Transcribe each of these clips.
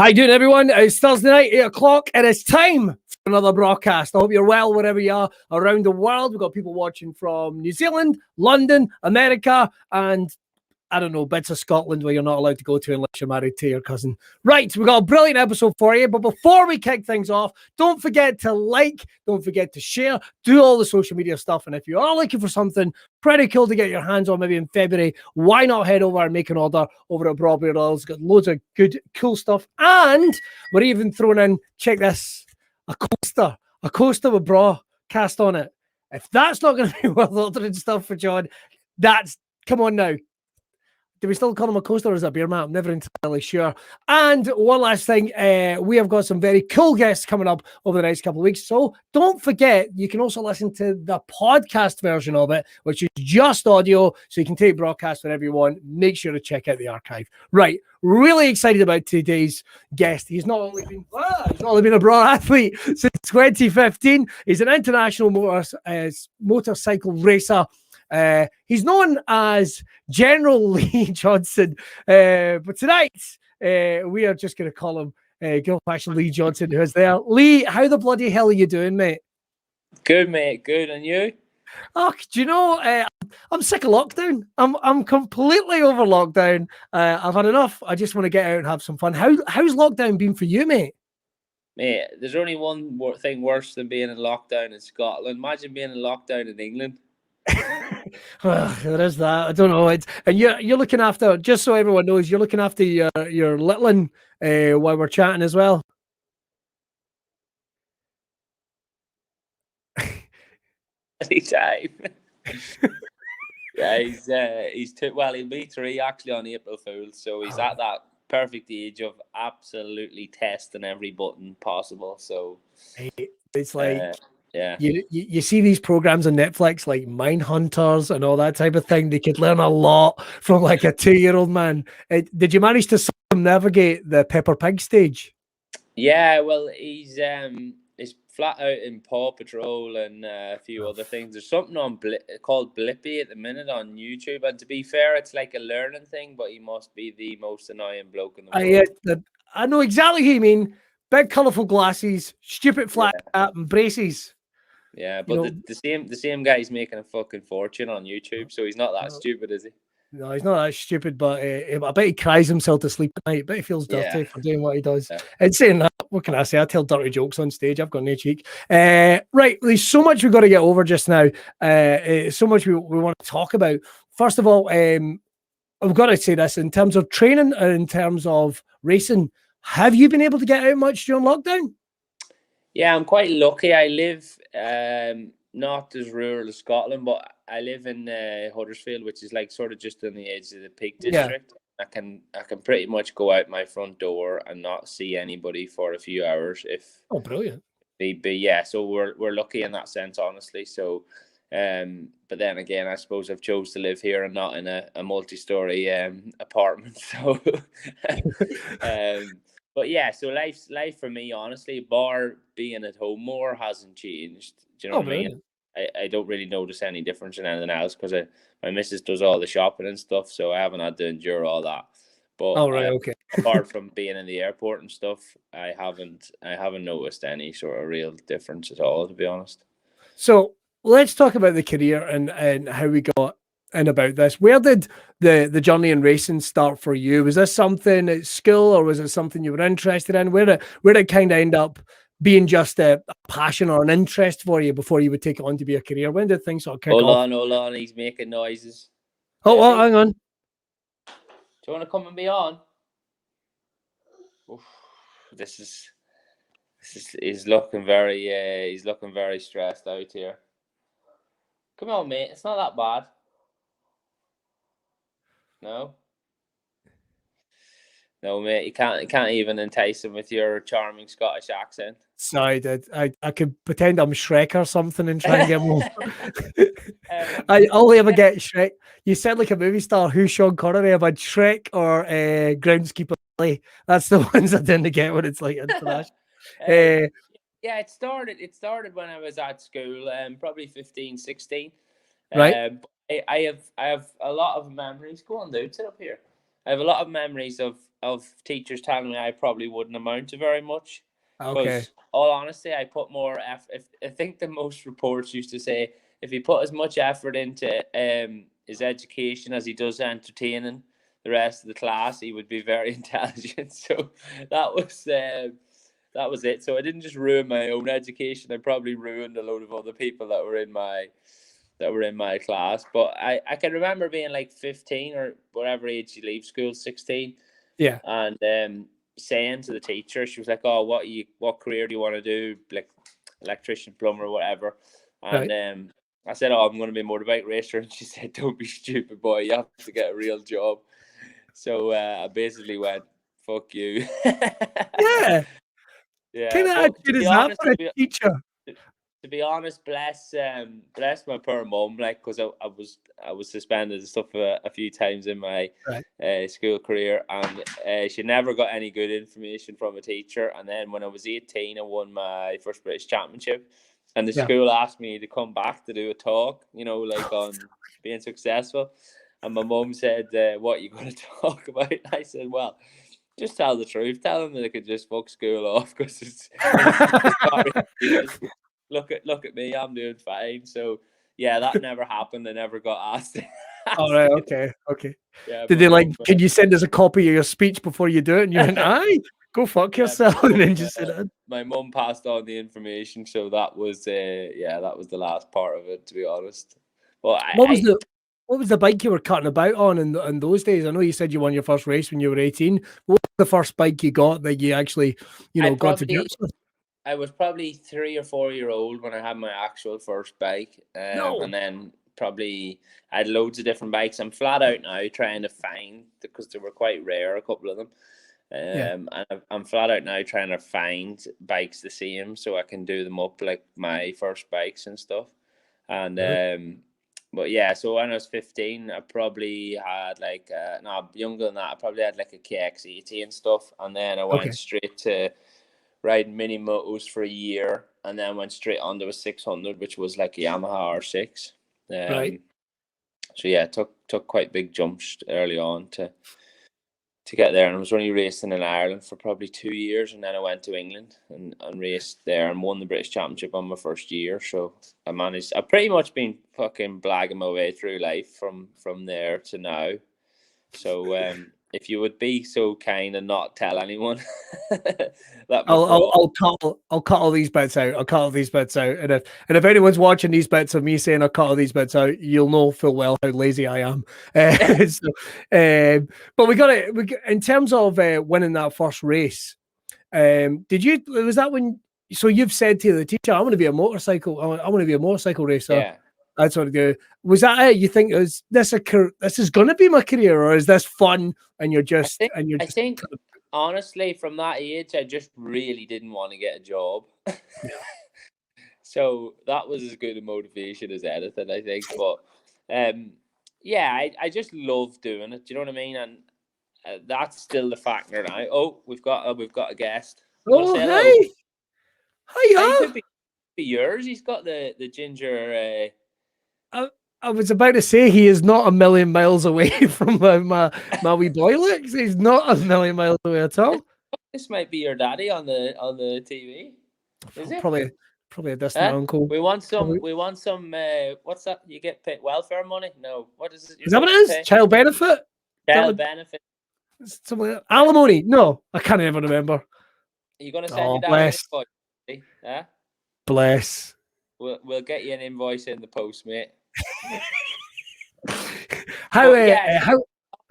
How you doing, everyone? It's Thursday night, 8 o'clock, and it's time for another Braw Cast. I hope you're well wherever you are around the world. We've got people watching from New Zealand, London, America, and I don't know, bits of Scotland where you're not allowed to go to unless you're married to your cousin. Right, we've got a brilliant episode for you, but before we kick things off, don't forget to like, don't forget to share, do all the social media stuff, and if you are looking for something pretty cool to get your hands on maybe in February, why not head over and make an order over at Braw Beard Oils? Got loads of good, cool stuff, and we're even throwing in, check this, a coaster with Braw Cast on it. If that's not going to be worth ordering stuff for John, come on now. Do we still call him a coaster or is it a beer mat? I'm never entirely sure. And one last thing, we have got some very cool guests coming up over the next couple of weeks. So don't forget, you can also listen to the podcast version of it, which is just audio. So you can take broadcast whenever you want. Make sure to check out the archive. Right. Really excited about today's guest. He's not only been a Braw athlete since 2015. He's an international motorcycle racer. He's known as General Lee Johnston, but tonight we are just going to call him Good Fashion Lee Johnston, who is there. Lee, how the bloody hell are you doing, mate? Good, mate. Good, and you? Oh, do you know? I'm sick of lockdown. I'm completely over lockdown. I've had enough. I just want to get out and have some fun. How's lockdown been for you, mate? Mate, there's only one thing worse than being in lockdown in Scotland. Imagine being in lockdown in England. Well, there is that. I don't know. And you're looking after, just so everyone knows, you're looking after your little one while we're chatting as well. Anytime. Yeah, he'll be 3 actually on April Fool's, so he's at that perfect age of absolutely testing every button possible. So it's like. Yeah, you see these programs on Netflix like Mindhunters and all that type of thing. They could learn a lot from like a 2-year-old man. Did you manage to navigate the Pepper Pig stage? Yeah, well, he's flat out in Paw Patrol and a few other things. There's something on called Blippi at the minute on YouTube, and to be fair, it's like a learning thing. But he must be the most annoying bloke in the world. I know exactly who you mean. Big colourful glasses, stupid flat cap, and braces. Yeah, but the same guy's making a fucking fortune on YouTube, so he's not that stupid, is he? No, he's not that stupid, but I bet he cries himself to sleep at night. I bet he feels dirty for doing what he does. Yeah. And saying that, what can I say? I tell dirty jokes on stage. I've got no cheek. Right, there's so much we've got to get over just now. So much we want to talk about. First of all, I've got to say this, in terms of training and in terms of racing, have you been able to get out much during lockdown? Yeah, I'm quite lucky. I live not as rural as Scotland, but I live in Huddersfield, which is like sort of just on the edge of the Peak District. Yeah. I can pretty much go out my front door and not see anybody for a few hours if. Oh, brilliant! Yeah, so we're lucky in that sense, honestly. So, but then again, I suppose I've chose to live here and not in a multi-story apartment. So, but yeah, so life for me, honestly, bar being at home more hasn't changed. Do you know what I mean? I don't really notice any difference in anything else because my missus does all the shopping and stuff, so I haven't had to endure all that. But okay. Apart from being in the airport and stuff, I haven't noticed any sort of real difference at all, to be honest. So let's talk about the career and how we got in about this. Where did the journey in racing start for you? Was this something at school or was it something you were interested in? Where did it kind of end up being just a passion or an interest for you before you would take it on to be a career? When did things sort of kick off? Hold on, he's making noises. Oh, hang on. Do you want to come and be on? Oof, he's looking very stressed out here. Come on, mate. It's not that bad. No, mate, you can't even entice him with your charming Scottish accent. Sorry, I could pretend I'm Shrek or something and try and get more. I only ever get Shrek. You said like a movie star. Who's Sean Connery? I've had Shrek or Groundskeeper. That's the ones I tend to get when it's like international. Yeah, it started when I was at school, probably 15, 16. Right. I have a lot of memories. Go on, dude, sit up here. I have a lot of memories of teachers telling me I probably wouldn't amount to very much. Okay. Because, all honesty, I put more effort. I think the most reports used to say if he put as much effort into his education as he does entertaining the rest of the class, he would be very intelligent. So that was it. So I didn't just ruin my own education. I probably ruined a load of other people that were in my class. But I can remember being like 15 or whatever age you leave school, 16. Yeah. And saying to the teacher, she was like, "Oh, what career do you want to do? Like electrician, plumber, whatever." And I said, "Oh, I'm going to be a motorbike racer." And she said, "Don't be stupid, boy. You have to get a real job." So I basically went, "Fuck you." Yeah. Yeah. Kind of But attitude is that for a teacher? to be honest, bless my poor mum, like, because I was suspended and stuff a few times in my school career, and she never got any good information from a teacher. And then when I was 18, I won my first British championship, and the school asked me to come back to do a talk, like on being successful. And my mum said, "What are you going to talk about?" I said, "Well, just tell the truth. Tell them that they could just fuck school off, because it's not really look at me, I'm doing fine." So yeah, that never happened. I never got asked. All right, okay. Yeah, did they can you send us a copy of your speech before you do it? And you went, aye, go fuck yourself. And then just said, my mum passed on the information, so that was that was the last part of it, to be honest. But what was the bike you were cutting about on in those days? I know you said you won your first race when you were 18. What was the first bike you got that you actually, got to grips with? I was probably 3 or 4 year old when I had my actual first bike. And then probably I had loads of different bikes. I'm flat out now trying to find, because they were quite rare, a couple of them. And I'm flat out now trying to find bikes the same so I can do them up like my first bikes and stuff. And but yeah, so when I was 15, I probably had like no, younger than that, I probably had like a KX80 and stuff. And then I went straight to riding mini motos for a year, and then went straight onto a 600, which was like a Yamaha R6. So yeah, took quite big jumps early on to get there, and I was only racing in Ireland for probably 2 years, and then I went to England and raced there and won the British Championship on my first year. So I've pretty much been fucking blagging my way through life from there to now. So if you would be so kind and not tell anyone that I'll cut all these bits out. And if anyone's watching these bits of me saying I'll cut all these bits out, you'll know full well how lazy I am. But we got it. In terms of winning that first race, was that when? So you've said to the teacher, "I want to be a motorcycle. I want to be a motorcycle racer." Yeah. That's what I do. Was that it? You think this is going to be my career, or is this fun? And you're just, I think honestly, from that age, I just really didn't want to get a job. So that was as good a motivation as anything, I think. But I just love doing it. Do you know what I mean? And that's still the factor now. Oh, we've got a guest. Oh, hey. Hiya. He could be yours. He's got the ginger. I was about to say he is not a million miles away from my wee boy. Look, he's not a million miles away at all. This might be your daddy on the TV. Is it? Probably a distant uncle. We want some. What's that? You get paid welfare money? No. What is it? Is that what it is? Child benefit. Child benefit. Something like alimony. No, I can't even remember. Are you going to send your dad an invoice? Yeah. Bless. We'll get you an invoice in the post, mate. How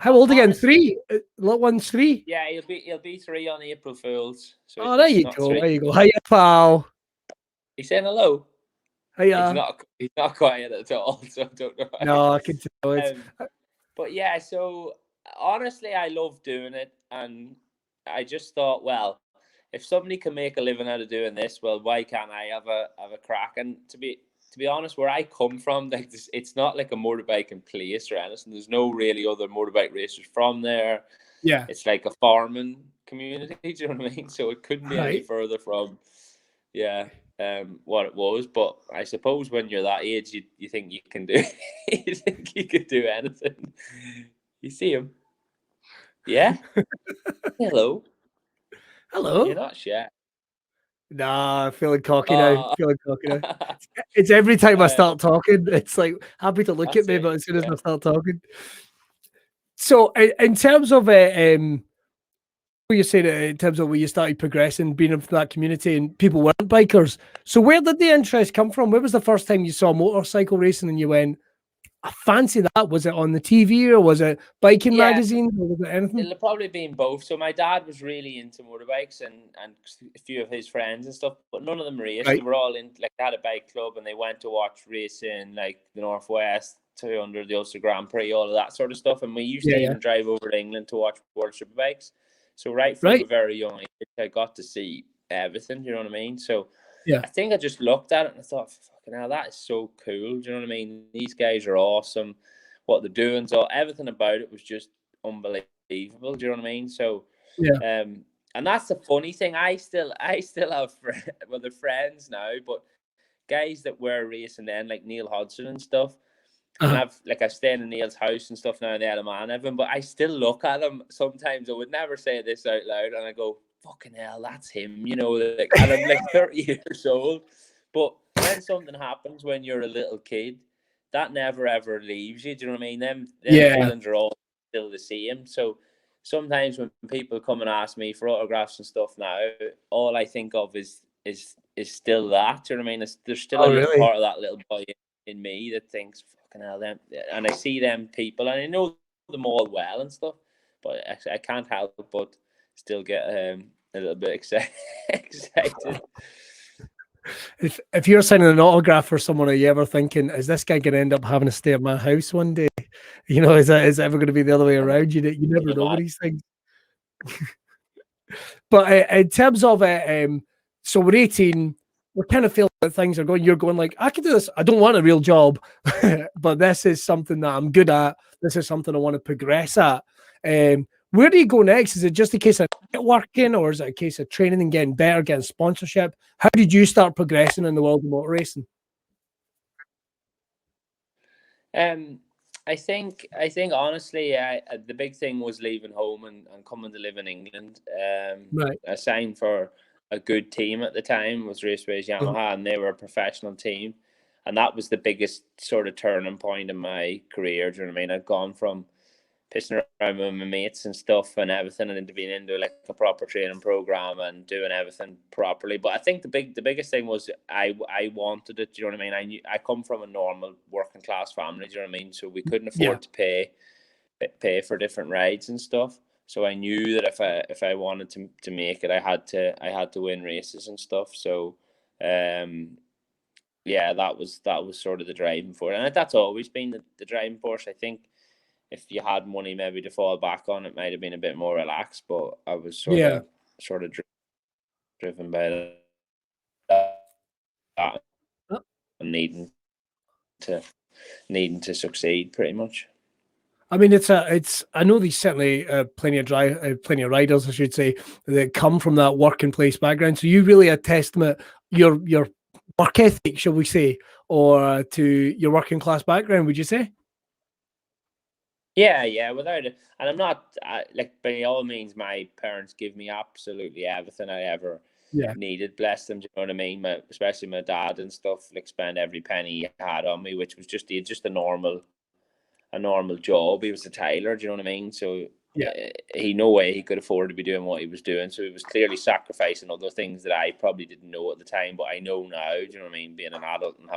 old again? 3? Little one's 3. Yeah, he'll be 3 on April Fools. So there you go. 3. There you go. Hiya, pal. He's saying hello. Hiya. He's not quiet at all. So I don't know. No, I can tell it. But yeah, so honestly, I love doing it, and I just thought, well, if somebody can make a living out of doing this, well, why can't I have a crack? And to be honest, where I come from, like it's not like a motorbike place or anything. There's no really other motorbike racers from there. Yeah, it's like a farming community. Do you know what I mean? So it couldn't be any further from, what it was. But I suppose when you're that age, you think you can do, you think you could do anything. You see him. Yeah. Hello. Hello. You're not shy. Nah, feeling cocky now. Oh. Feeling cocky now. It's every time I Uh, start talking, it's like happy to look at that's me, it. but as soon as Yeah. I start talking. So, in terms of what you said, in terms of where you started progressing, being in that community, and people weren't bikers. So, where did the interest come from? Where was the first time you saw motorcycle racing and you went, I fancy that? Was it on the TV or was it biking Yeah. magazines or was it anything? It'll probably been both. So my dad was really into motorbikes and a few of his friends and stuff, but none of them raced. Right. They were all in, like, they had a bike club and they went to watch racing, like the Northwest 200, the Ulster Grand Prix, all of that sort of stuff. And we used to even drive over to England to watch World Superbikes. So right from a very young age, I got to see everything. You know what I mean? So I think I just looked at it and I thought, fucking hell, that is so cool. Do you know what I mean? These guys are awesome. What they're doing, so everything about it was just unbelievable. Do you know what I mean? So, and that's the funny thing. I still have they're friends now, but guys that were racing then, like Neil Hodgson and stuff. And I've stayed in Neil's house and stuff now in the Isle of Man, Evan, but I still look at him sometimes. I would never say this out loud, and I go, "Fucking hell, that's him," you know. Like, and I'm like 30 years old, but when something happens when you're a little kid, that never ever leaves you. Do you know what I mean? Them feelings are all still the same. So sometimes when people come and ask me for autographs and stuff now, all I think of is still that. Do you know what I mean? There's still a little part of that little boy in me that thinks, fucking hell, them. And I see them people, and I know them all well and stuff, but I can't help but still get a little bit excited. If you're signing an autograph for someone, are you ever thinking, is this guy going to end up having to stay at my house one day? You know, is it ever going to be the other way around? You never know with these things. But in terms of so we're 18, we're kind of feeling that things are going. You're going like, I can do this. I don't want a real job, but this is something that I'm good at. This is something I want to progress at. Where do you go next? Is it just a case of networking, or is it a case of training and getting better, getting sponsorship? How did you start progressing in the world of motor racing? I think honestly, the big thing was leaving home and coming to live in England. I signed for a good team at the time, was Raceways Yamaha, and they were a professional team, and that was the biggest sort of turning point in my career. Do you know what I mean? I'd gone from pissing around with my mates and stuff and everything, and into being into like a proper training program and doing everything properly. But I think the biggest thing was I wanted it. Do you know what I mean? I come from a normal working class family. Do you know what I mean? So we couldn't afford to pay for different rides and stuff. So I knew that if I wanted to make it, I had to win races and stuff. So yeah, that was sort of the driving force, and that's always been the driving force. I think if you had money maybe to fall back on, it might have been a bit more relaxed. But I was sort of driven by that and needing to succeed, pretty much. I mean, I know there's certainly plenty of riders, I should say, that come from that working place background. So you really a testament your work ethic, shall we say, or to your working class background, would you say? Yeah, without it. And I'm not, like, by all means, my parents give me absolutely everything I ever needed, bless them, do you know what I mean? Especially my dad and stuff, like, spent every penny he had on me, which was just a normal job. He was a tailor, do you know what I mean? So he no way he could afford to be doing what he was doing. So he was clearly sacrificing other things that I probably didn't know at the time, but I know now, do you know what I mean? Being an adult and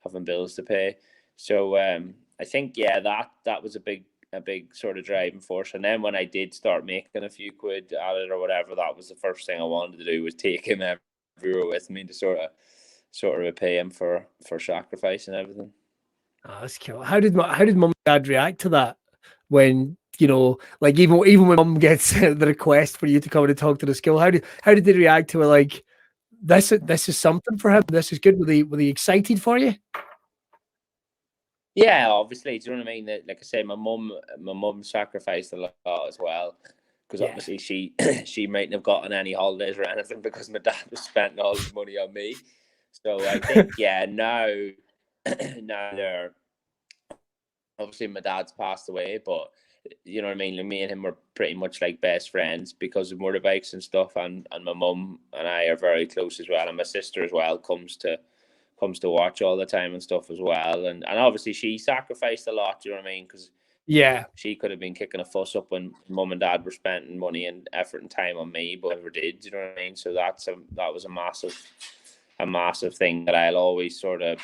having bills to pay. So I think that was a big sort of driving force. And then when I did start making a few quid at it or whatever, that was the first thing I wanted to do, was take him everywhere with me to sort of repay him for sacrifice and everything. Oh, that's cool. How did mum and dad react to that when, you know, like even when mum gets the request for you to come and talk to the school? How did they react to it? Like, this is something for him. This is good. Were they excited for you? Yeah, obviously. Do you know what I mean? Like I say, my mum sacrificed a lot as well, because obviously she mightn't have gotten any holidays or anything because my dad was spending all his money on me. So I think now they're, obviously my dad's passed away, but you know what I mean? Like, me and him were pretty much like best friends because of motorbikes and stuff. And my mum and I are very close as well. And my sister as well comes to watch all the time and stuff as well. And obviously she sacrificed a lot, you know what I mean? Because she could have been kicking a fuss up when mum and dad were spending money and effort and time on me, but never did, you know what I mean? So that was a massive thing that I'll always sort of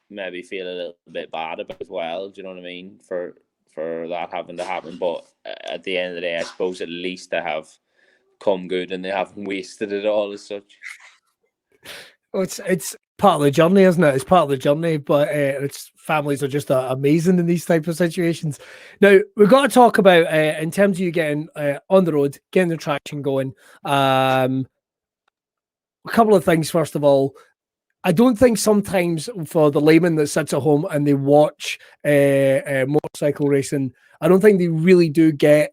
maybe feel a little bit bad about as well, do you know what I mean? For that having to happen. But at the end of the day, I suppose at least they have come good and they haven't wasted it all as such. Well, it's part of the journey, isn't it? It's part of the journey, but it's families are just amazing in these type of situations. Now, we've got to talk about, in terms of you getting on the road, getting the traction going, a couple of things. First of all, I don't think sometimes for the layman that sits at home and they watch motorcycle racing, I don't think they really do get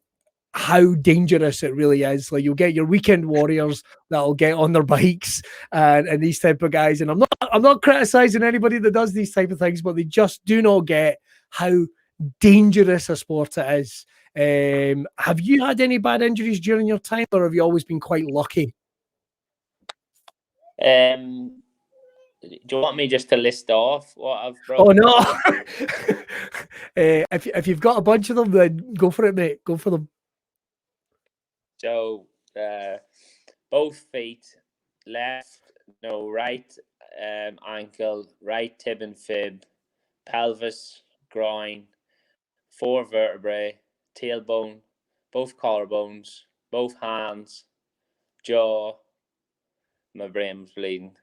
how dangerous it really is. Like, you'll get your weekend warriors that'll get on their bikes and these type of guys. And I'm not criticizing anybody that does these type of things, but they just do not get how dangerous a sport it is. Have you had any bad injuries during your time, or have you always been quite lucky? Do you want me just to list off what I've broken? Oh no! If you've got a bunch of them, then go for it, mate. Go for them. So, both feet, right ankle, right tib and fib, pelvis, groin, 4 vertebrae, tailbone, both collarbones, both hands, jaw. My brain was bleeding.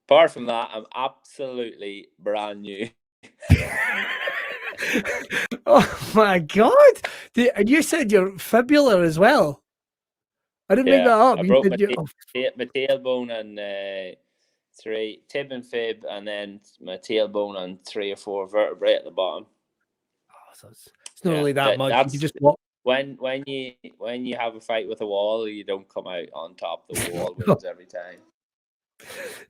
Apart from that, I'm absolutely brand new. Oh my God. And you said your fibula as well. I didn't make that up. I broke my tailbone and 3 tib and fib, and then my tailbone and 3 or 4 vertebrae at the bottom. Oh, so it's not really that much. You just when you have a fight with a wall, you don't come out on top. The wall wins every time.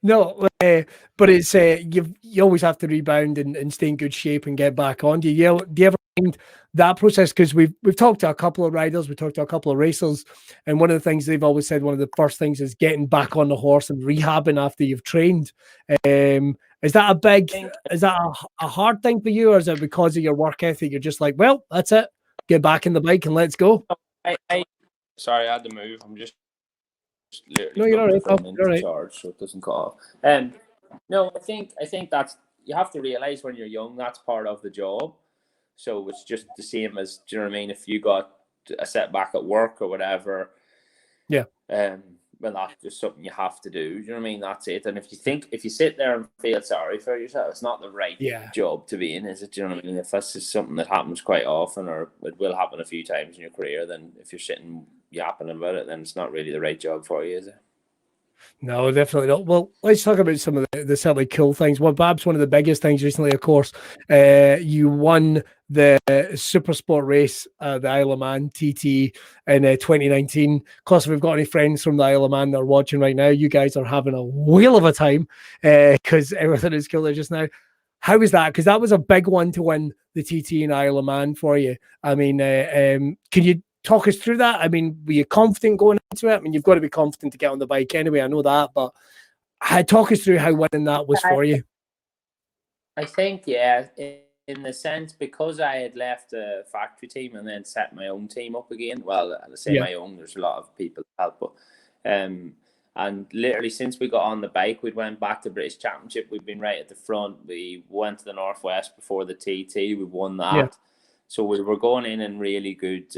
No, but it's you always have to rebound and stay in good shape and get back on. Do you ever find that process? Because we've talked to a couple of riders, we talked to a couple of racers, and one of the things they've always said, one of the first things is getting back on the horse and rehabbing after you've trained. Is that a hard thing for you, or is it because of your work ethic? You're just like, well, that's it, get back in the bike and let's go. Sorry, I had to move. I'm just no, you're all right. You're right. Charge, so it doesn't cut off. No, I think that's, you have to realize when you're young, that's part of the job. So it's just the same as, do you know what I mean? If you got a setback at work or whatever, well, that's just something you have to do. Do you know what I mean? That's it. And if you sit there and feel sorry for yourself, it's not the right job to be in, is it? Do you know what I mean? If that's just something that happens quite often, or it will happen a few times in your career, then if you're sitting yapping about it, then it's not really the right job for you, is it? No, definitely not. Well, let's talk about some of the certainly cool things. Well, Babs, one of the biggest things recently, of course, you won the super sport race, the Isle of Man TT in 2019. Of course, if we've got any friends from the Isle of Man that are watching right now, you guys are having a whale of a time because everything is cool there just now. How was that? Because that was a big one to win the TT in Isle of Man for you. I mean, can you talk us through that? I mean, were you confident going into it? I mean, you've got to be confident to get on the bike anyway, I know that, but talk us through how winning that was for you. I think, in the sense, because I had left the factory team and then set my own team up again. Well, I say my own, there's a lot of people that help, but and literally since we got on the bike, we went back to British Championship. We've been right at the front. We went to the Northwest before the TT. We won that. So we were going in really good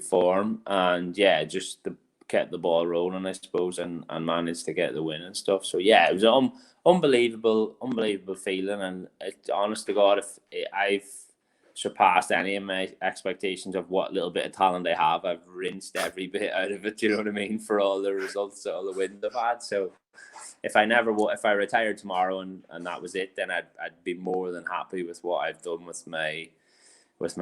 form, and just kept the ball rolling, I suppose, and managed to get the win and stuff. So it was an unbelievable feeling, and honest to God, if I've surpassed any of my expectations of what little bit of talent I have, I've rinsed every bit out of it. You know what I mean? For all the results, all the wins I've had. So if I retired tomorrow and that was it, then I'd be more than happy with what I've done with my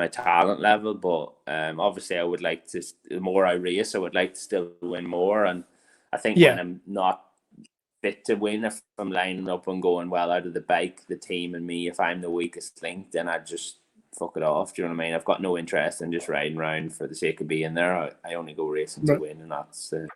talent level. But obviously I would like to, the more I race, I would like to still win more. And I think when I'm not fit to win, if I'm lining up and going well out of the bike, the team and me, if I'm the weakest link, then I just fuck it off. Do you know what I mean? I've got no interest in just riding around for the sake of being there. I only go racing to win, and that's it.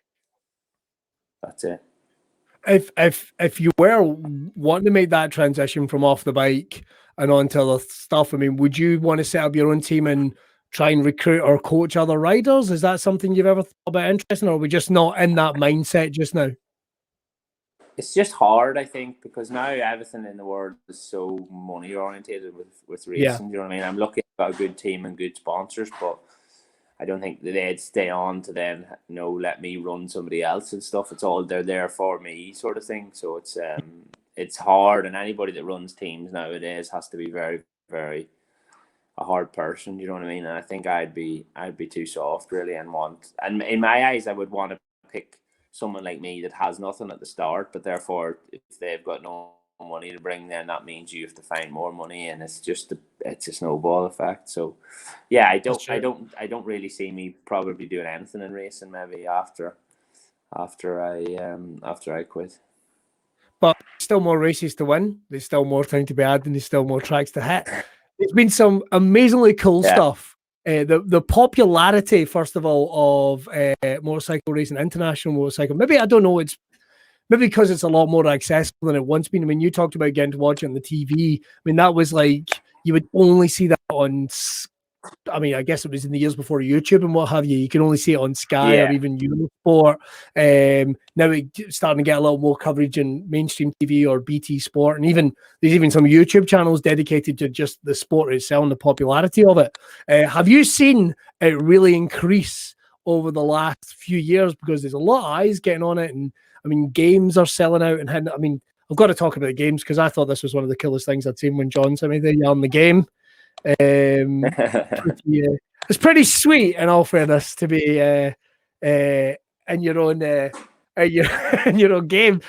If you were wanting to make that transition from off the bike and onto the stuff, I mean, would you want to set up your own team and try and recruit or coach other riders? Is that something you've ever thought about interesting, or are we just not in that mindset just now? It's just hard, I think, because now everything in the world is so money orientated with racing. Yeah. You know what I mean? I'm lucky I've got a good team and good sponsors, but I don't think they'd stay on to then let me run somebody else and stuff. It's all they're there for me sort of thing. So it's hard, and anybody that runs teams nowadays has to be very, very a hard person. You know what I mean? And I think I'd be too soft really, and in my eyes I would want to pick someone like me that has nothing at the start, but therefore if they've got no money to bring, then that means you have to find more money, and it's a snowball effect. So yeah, I don't really see me probably doing anything in racing maybe after I quit. But still more races to win. There's still more time to be had, and there's still more tracks to hit. There's been some amazingly cool stuff. The popularity, first of all, of motorcycle racing, international motorcycle. Maybe, I don't know, it's maybe because it's a lot more accessible than it once been. I mean, you talked about getting to watch it on the TV. I mean, that was like, you would only see that on, I mean, I guess it was in the years before YouTube and what have you. You can only see it on Sky or even Eurosport. Now it's starting to get a little more coverage in mainstream TV or BT Sport, and there's even some YouTube channels dedicated to just the sport itself and the popularity of it. Have you seen it really increase over the last few years? Because there's a lot of eyes getting on it, and I mean, games are selling out. And I mean, I've got to talk about the games because I thought this was one of the coolest things I'd seen when John sent me the game. It's pretty sweet, in all fairness, to be in your own in your own game.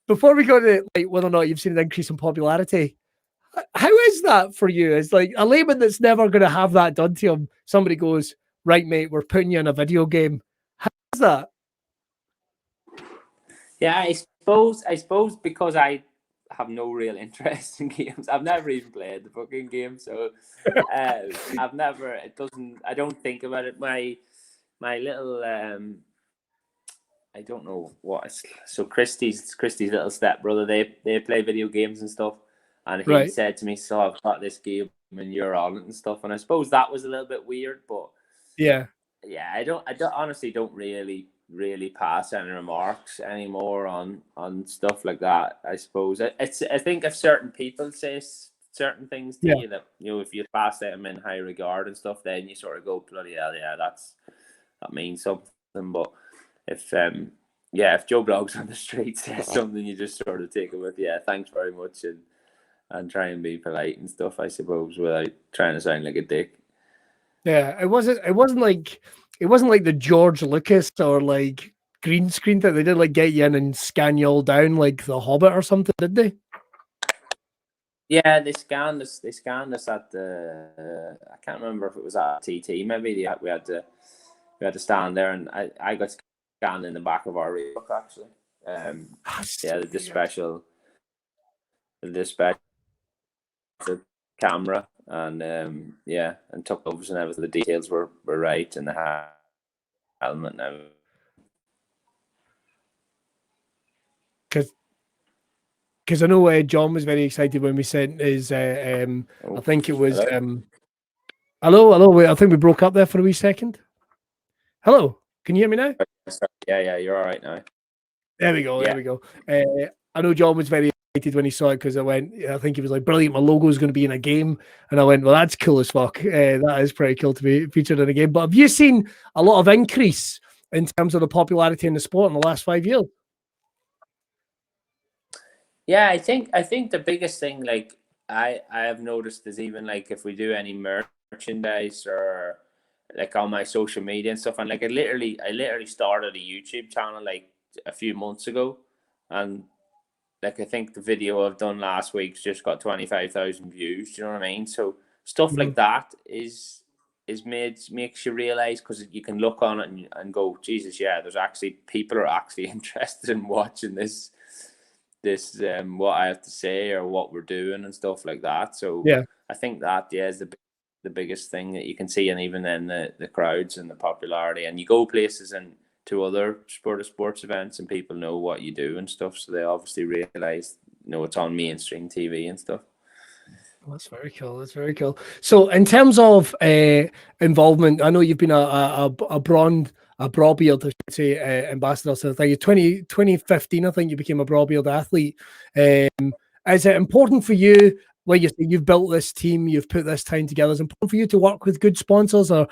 Before we go to like whether or not you've seen an increase in popularity, how is that for you? As like a layman that's never going to have that done to him, somebody goes, "Right, mate, we're putting you in a video game." How is that? Yeah, I suppose because I have no real interest in games. I've never even played the fucking game, so I've never. It doesn't. I don't think about it. My little. I don't know what. So Christy's little stepbrother. They play video games and stuff, and he said to me, "So I've got this game and you're on it and stuff." And I suppose that was a little bit weird, but yeah. I don't honestly don't really pass any remarks anymore on stuff like that. I suppose I think if certain people say certain things to you that if you pass them in high regard and stuff, then you sort of go, bloody hell, yeah, that means something. But if Joe Blogs on the street says something, you just sort of take it with thanks very much, and try and be polite and stuff, I suppose, without trying to sound like a dick. Yeah, it wasn't like the George Lucas or like green screen that they did like get you in and scan you all down like The Hobbit or something, did they? Yeah, they scanned us. They scanned us at the. I can't remember if it was at TT. Maybe we had to stand there, and I got scanned in the back of our book actually. The special camera, and and took overs and everything. The details were right, and the helmet now. Because I know John was very excited when we sent his. I think it was. Hello. Wait, I think we broke up there for a wee second. Hello, can you hear me now? Yeah, you're all right now. There we go. I know John was very excited when he saw it because I think he was like, brilliant, my logo is going to be in a game. And I went, well, that's cool as fuck. That is pretty cool to be featured in a game. But have you seen a lot of increase in terms of the popularity in the sport in the last 5 years? Yeah, I think the biggest thing, like I have noticed, is even like if we do any merchandise or like on my social media and stuff, and like I literally started a YouTube channel like a few months ago, and like I think the video I've done last week's just got 25,000 views. Do you know what I mean? So stuff like that makes you realize, because you can look on it and go, Jesus, yeah, there's actually people are actually interested in watching this what I have to say or what we're doing and stuff like that. So I think that is the biggest thing that you can see, and even then the crowds and the popularity, and you go places and to other sports events, and people know what you do and stuff, so they obviously realize, it's on mainstream TV and stuff. That's very cool. That's very cool. So, in terms of involvement, I know you've been a Braw Beard, I should say, ambassador. So, I think 2015, I think you became a Braw Beard athlete. Is it important for you? Like you say, you've built this team, you've put this time together. Is it important for you to work with good sponsors or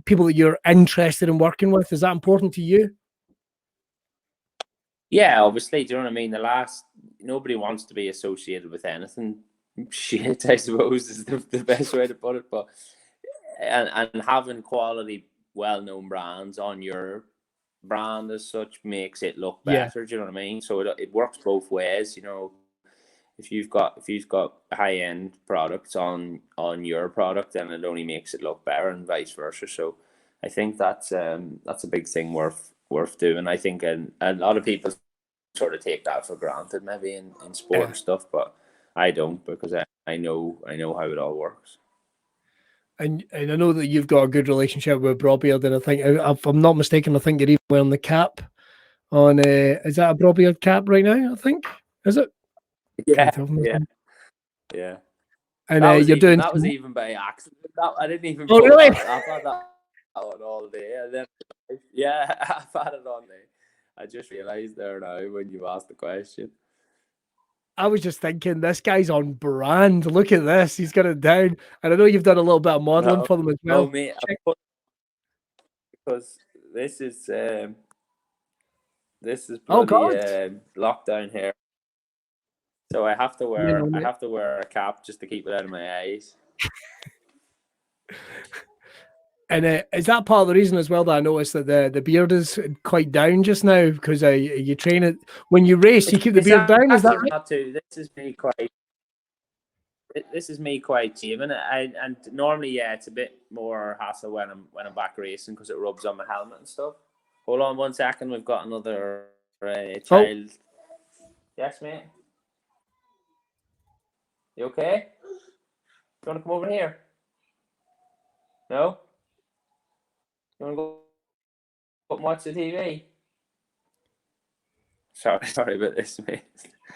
people that you're interested in working with? Is that important to you? Yeah, obviously. Do you know what I mean? Nobody wants to be associated with anything shit, I suppose, is the best way to put it. But and having quality, well-known brands on your brand as such makes it look better. Do you know what I mean? So it works both ways. If you've got high-end products on your product, then it only makes it look better, and vice versa. So I think that's a big thing worth doing. I think a lot of people sort of take that for granted, maybe in sport and stuff, but I don't, because I know how it all works. And I know that you've got a good relationship with Braw Beard, and I think, if I'm not mistaken, I think you're even wearing the cap on. Is that a Braw Beard cap right now? I think, is it? Yeah. And that was even by accident. I didn't even. Oh, really? I've had that on all day, and then I've had it on there. I just realised there now when you asked the question. I was just thinking, this guy's on brand. Look at this. He's got it down. And I know you've done a little bit of modelling for them as well. No, mate, because this is bloody lockdown here. So I have to wear a cap just to keep it out of my eyes. And is that part of the reason as well that I noticed that the beard is quite down just now, because you train it when you race, you keep the beard down? Is that right? Not to. This is me quite shaven. And normally, it's a bit more hassle when I'm back racing, because it rubs on my helmet and stuff. Hold on 1 second. We've got another child. Yes, mate. You okay? Do you want to come over here? No? You want to go and watch the TV? Sorry about this, mate.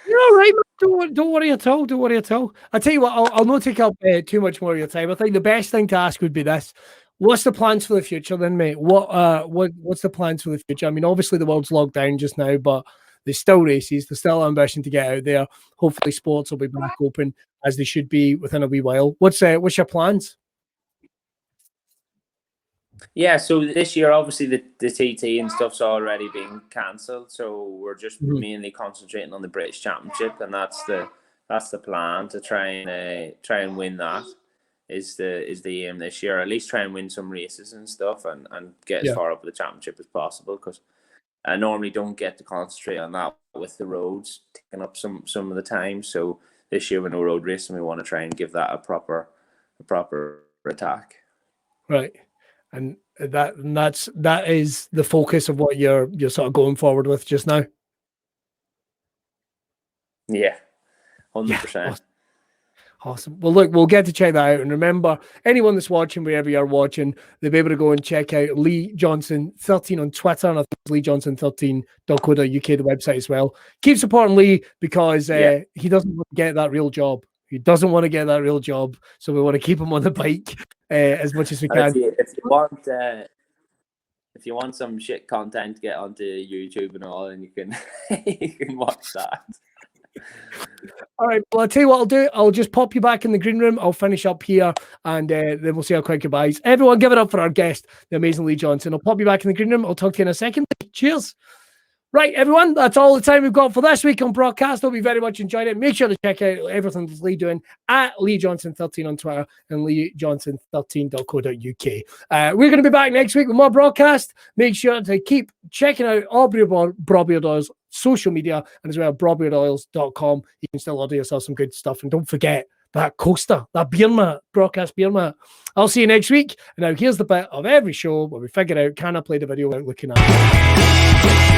You're all right, man. Don't worry at all. Don't worry at all. I tell you what, I'll not take up too much more of your time. I think the best thing to ask would be this: what's the plans for the future, then, mate? What's the plans for the future? I mean, obviously the world's locked down just now, but there's still races. There's still ambition to get out there. Hopefully, sports will be back open as they should be within a wee while. What's your plans? Yeah, so this year, obviously, the TT and stuff's already been cancelled, so we're just mainly concentrating on the British Championship, and that's the plan, to try and win that. Is the aim this year? At least try and win some races and stuff, and get as far up with the championship as possible, because I normally don't get to concentrate on that with the roads taking up some of the time. So this year, with no road racing, we want to try and give that a proper attack. Right. And that is the focus of what you're sort of going forward with just now. Yeah, 100%. Awesome. Well, look, we'll get to check that out. And remember, anyone that's watching, wherever you're watching, they'll be able to go and check out Lee Johnston 13 on Twitter, and I think it's leejohnson13.co.uk, the website as well. Keep supporting Lee, because he doesn't want to get that real job. He doesn't want to get that real job, so we want to keep him on the bike as much as we can. If you want some shit content, get onto YouTube and all, and you can watch that. All right. Well, I'll tell you what I'll do. I'll just pop you back in the green room. I'll finish up here, and then we'll say our quick goodbyes. Everyone, give it up for our guest, the amazing Lee Johnston. I'll pop you back in the green room. I'll talk to you in a second. Cheers. Right, everyone, that's all the time we've got for this week on Braw Cast. Hope you very much enjoyed it. Make sure to check out everything that's Lee doing at LeeJohnson13 on Twitter and LeeJohnson13.co.uk. We're going to be back next week with more Braw Cast. Make sure to keep checking out all Braw Beard Oils social media, and as well brawbeardoils.com. You can still order yourself some good stuff. And don't forget that coaster, that beer mat, Braw Cast beer mat. I'll see you next week. And now here's the bit of every show where we figure out, can I play the video without looking at it?